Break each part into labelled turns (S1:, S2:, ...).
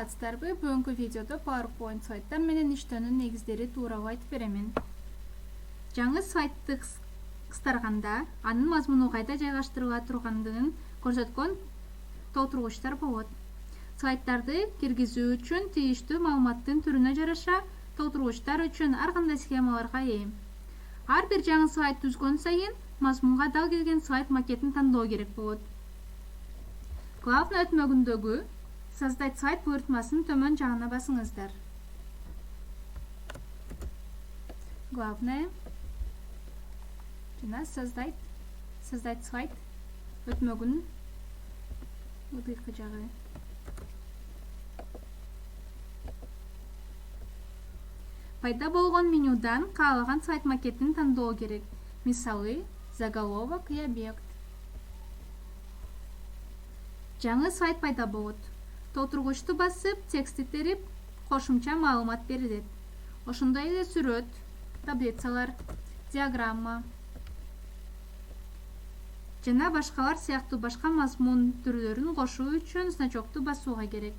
S1: Саламатсыздарбы? Бүгүнкү видеодо PowerPoint сайттар менен иштөөнүн негиздери тууралуу айтып беремин. Жаңы сайтты кыстарганда, анын мазмуну кайда жайгаштырыла тургандыгын көрсөткөн толтургучтар болот. Сайттарды киргизүү үчүн тийиштүү маалыматтын түрүнө жараша толтургучтар үчүн ар кандай схемаларга ээ. Ар бир жаңы сайт түзгөн сайын мазмунга дал келген сайт макетин тандоо керек болот. Главный өтмөгүндөгү Создать сайт буйртмасын төмөн жагына басыңыздар. Главное жана создать сайт өтмөгүн ылдыйкы жагы. Пайда болгон менюдан каалаган сайт макетин тандоо керек. Мисалы, заголовок и объект. Жаңы сайт пайда болот. Толтургучту басып, текстти терип, кошумча маалымат берилет. Ошондой эле сүрөт, таблицалар, диаграмма жана башкалар сыяктуу башка мазмун түрлөрүн кошуу үчүн значокту басууга керек.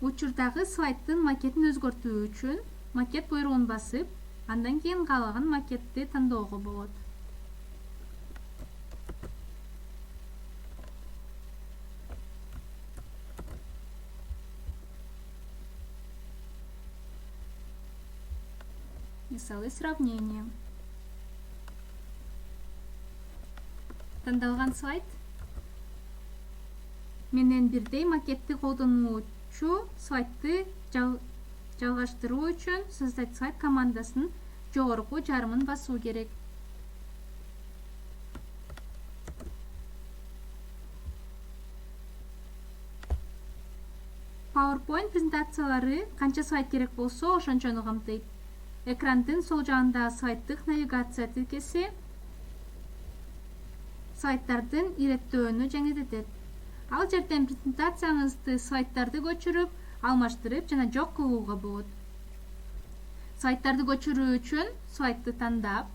S1: Учурдагы слайдтын макетин өзгөртүү үчүн макет буйругун басып, андан кийин каалаган макетти тандоого болот. Мисалы сравнение. Тандалган слайд менен бирдей макетти колдонуучу слайдты жалгаштыруу үчүн создать сайт командасын жогорку жарымын басуу керек. PowerPoint презентациялары канча слайд керек болсо ошончону камтыйт. Экрандын сол жагындагы сайттык навигация тилкеси сайттардын иреттөөнү жеңилдетет. Ал жерден презентацияңызды слайдтарды көчүрүп, алмаштырып жана жок кылууга болот. Сайттарды көчүрүү үчүн слайдты тандап,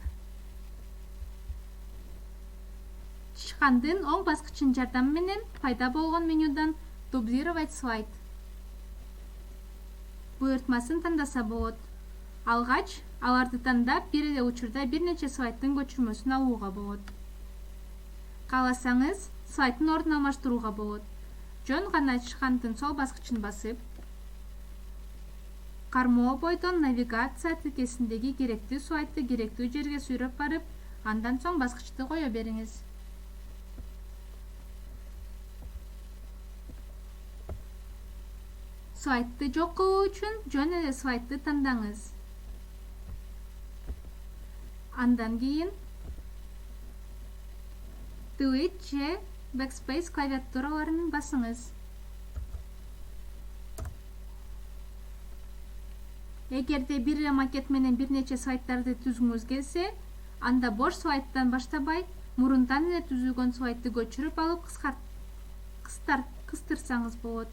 S1: чыккандын оң баскычын жардамы менен пайда болгон менюдан дублировать слайд буйртмасын тандаса болот. Алгач, аларды тандап, бир эле учурда бир нече слайдтын көчүрмөсүн алууга болот. Кааласаңыз, слайдтын ордун алмаштырууга болот. Жөн гана чыккандын сол баскычын басып, кармоо бойдон навигация тилкесиндеги керектүү слайдты керектүү жерге сүйрөп барып, андан соң баскычты кое бериңиз. Слайдты жок кылуу үчүн жөн эле слайдты тандаңыз. Андан кийин Delete же Backspace клавиатураларын басыңыз. Эгерде бир эле макет менен бир нече слайдтарды түзгүңүз келсе, анда бош слайдтан баштабай, мурунтан эле түзүлгөн слайдты көчүрүп алып кыстырсаңыз болот.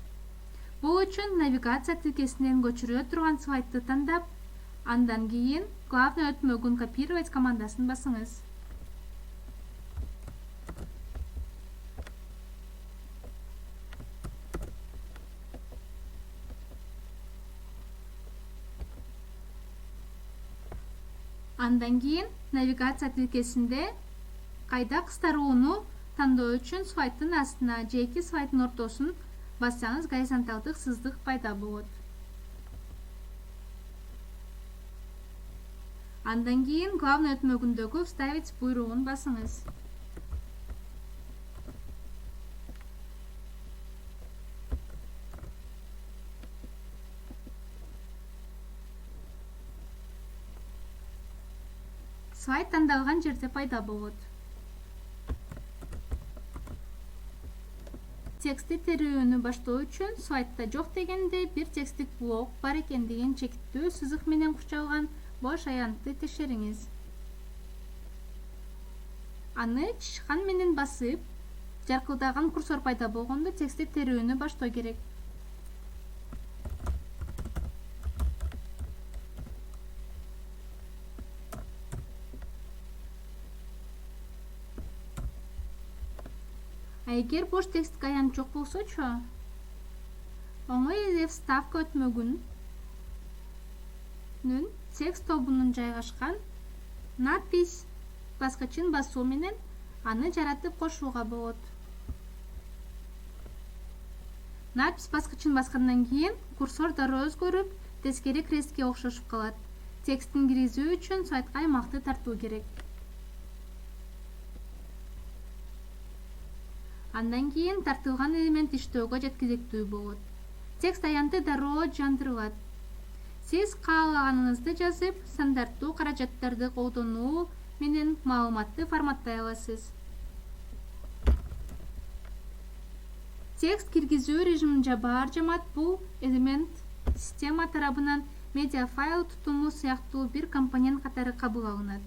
S1: Бул үчүн навигация тилкесинен көчүрүлө турган слайдты тандап, андан кийин главный өтмөгүн копировать командасын басыңыз. Андан кийин навигация тилкесинде кайда кыстарууну тандоо үчүн слайдтын астына же эки слайддын ортосун бассаңыз горизонталдык сыздык пайда болот. Андан кийин главный өтмөгүндөгү вставить буйругун басыңыз. Слайд тандалган жерде пайда болот. Текстти терүүнү баштоо үчүн слайдта жок дегенде бир тексттик блок бар экендигин чектүү сызык менен курчалган бош аянтты текшериңиз. Аны чычкан менен басып, жаркылдаган курсор пайда болгондо текстти терүүнү баштоо керек. Эгер бош текстке аянт жок болсочу, оңой эле вставка өтмөгүнүн текст тобунун жайгашкан надпись баскычын басуу менен аны жаратып кошууга болот. Надпись баскычын баскандан кийин курсор дароо өзгөрүп, тескери крестке окшошуп калат. Тексттин киргизүү үчүн сайтка аймакты тартуу керек. Андан кийин тартылган элемент иштөөгө жеткиликтүү болот. Текст аянты дароо жандырылат. Сиз каалаганыңызды жазып, стандарттуу каражаттарды колдонуу менен маалыматты форматтай аласыз. Текст киргизүү режиминде бар жамаат бул элемент система тарабынан медиа файл тутуму сыяктуу бир компонент катары кабыл алынат.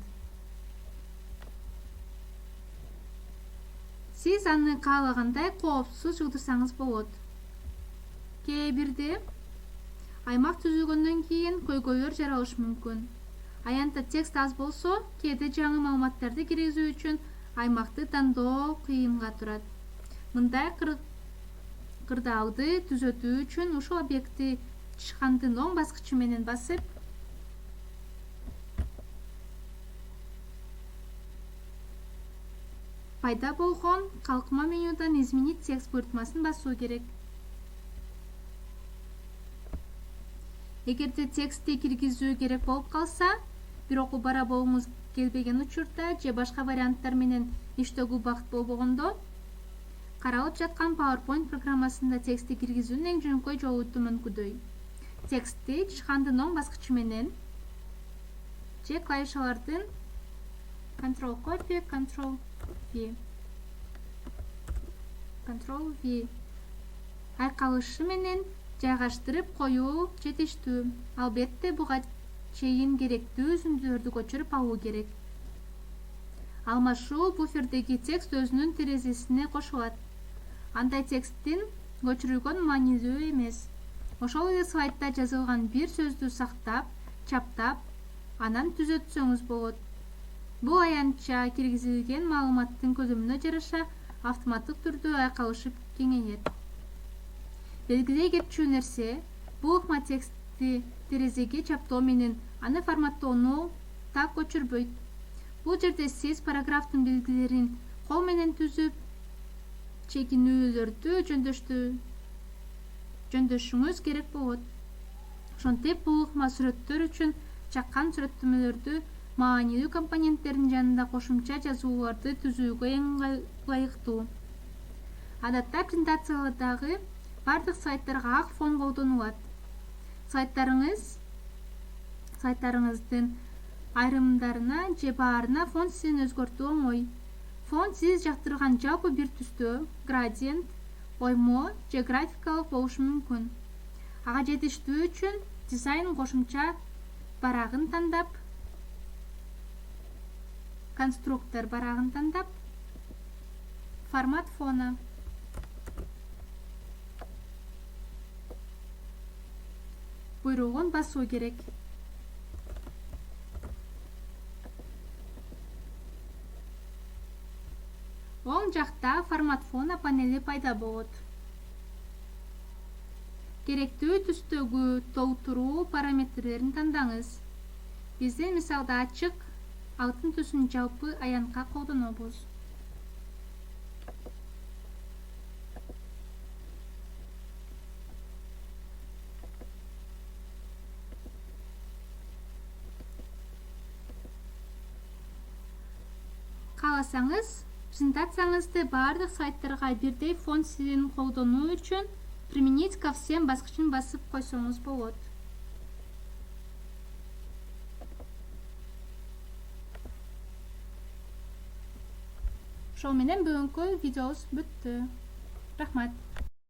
S1: Сиз аны каалагандай коопсуз жылдырсаңыз болот. Кээ бирде аймак түзүлгөндөн кийин көйгөйлөр жаралышы мүмкүн. Аянтта текст аз болсо, кээде жаңы маалыматтарды киргизүү үчүн аймакты тандоо кыйынга турат. Мындай кырдаалды түзөтүү үчүн ушул объектти чыкандын оң баскычы менен басып, пайда болгон калкма менюдан изменить текст буйртмасын басуу керек. Эгерде текстти киргизүү керек болуп калса, бирок бара болгуңуз келбеген учурда же башка варианттар менен иштөөгө убакыт болбогондо, каралып жаткан PowerPoint программасында текстти киргизүүнүн эң жөнөкөй жолу төмөнкүдөй. Текстти чыкандын оң баскычы менен же клавишалардын Ctrl-Copy, Ctrl-V айкалышы менен жайгаштырып коюу жетиштүү. Албетте буга чейин керектүү үзүндүлөрдү көчүрүп алуу керек. Алмашуу буфердеги текст өзүнүн терезесине кошулат. Андай тексттин көчүрүлгөн маанилүү эмес. Ошол эле слайдда жазылган бир сөздү сактап, чаптап, анан түзөтсөңүз болот. Бул аянтча киргизилген маалыматтын көлөмүнө жараша автоматтык түрдө айкалышып кеңейет. Белгилей кетчү нерсе, бул ыкма текстти терезеге чаптоо менен аны форматтоону так көчүрбөйт. Бул жерде сиз параграфтын белгилерин кол менен түзүп, чегинүүлөрдү жөндөшүңүз керек болот. Ошентип бул ыкма сүрөттөр үчүн чаккан сүрөттөмөлөрдү маанилүү компоненттердин жанында кошумча жазууларды түзүүгө эң ылайыктуу. Адатта презентациялардагы бардык слайддарга ак фон колдонулат. Слайддарыңыздын айрымдарына же баарына фон стилин өзгөртүү оңой. Фон сиз жактырган жалпы бир түстө, градиент, оймо же графикалык болушу мүмкүн. Ага жетиштүү үчүн дизайн кошумча барагын тандап, конструктор барагын тандап, формат фона буйругун басуу керек. Оң жакта формат фона панели пайда болот. Керектүү түстөгү толтуруу параметрлерин тандаңыз. Биздин мисалда ачык алтын түсүн жалпы аянтка колдонобуз. Кааласаңыз, презентацияңызды бардык сайттарга бирдей фон стилин колдонуу үчүн применить ко всем баскычын басып койсоңуз болот. Ошол менен бүгүнкү видеобуз бүттү. Рахмат.